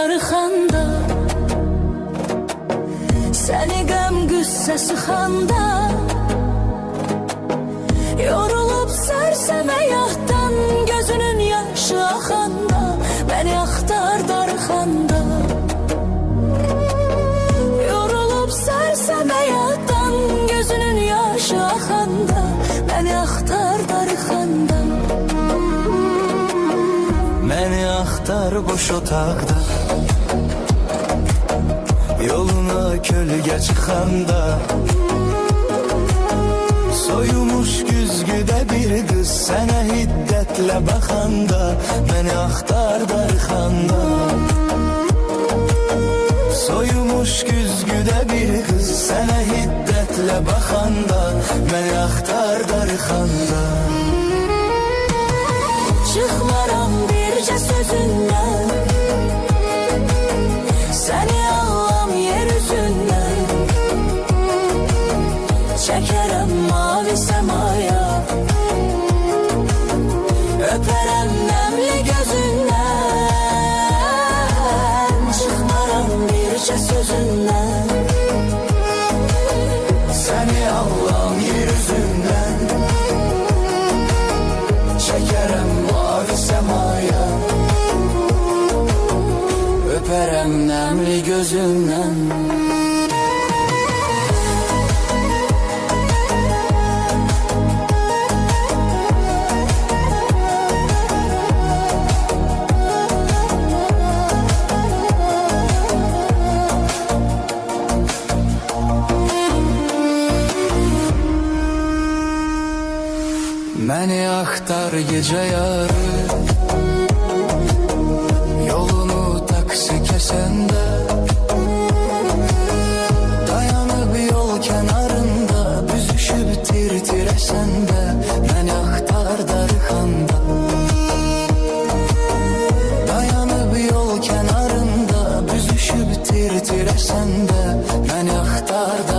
darıxanda, səni qəm qüssə sıxanda, yorulub sərsəm həyatdan, gözünün yaşı axanda, məni axtar darıxanda. Yorulub sərsəm həyatdan, gözünün yaşı axanda, məni axtar darıxanda. Məni axtar boş otaqda, yoluna kölgə çıxanda, soyumuş güzgüdə bir qız sənə hiddətlə baxanda, məni axtar darıxanda. Soyumuş güzgüdə bir qız sənə hiddətlə baxanda, məni axtar darıxanda. Çıxmaram bircə sözündən, səni alam yer üzündən, çəkərəm mavi səmaya, öpərəm nəmli gözündən. Çıxmaram bircə sözündən, Səni alam yer üzündən, çəkərəm mavi səmaya, öpərəm nəmli gözündən. Məni axtar gecə yarı, yolunu taksi kəsəndə, dayanıb yol kənarında, büzüşüb tir-tir əsəndə, məni axtar darıxanda. Dayanıb yol kənarında, büzüşüb tir-tir əsəndə, məni axtar darıxanda.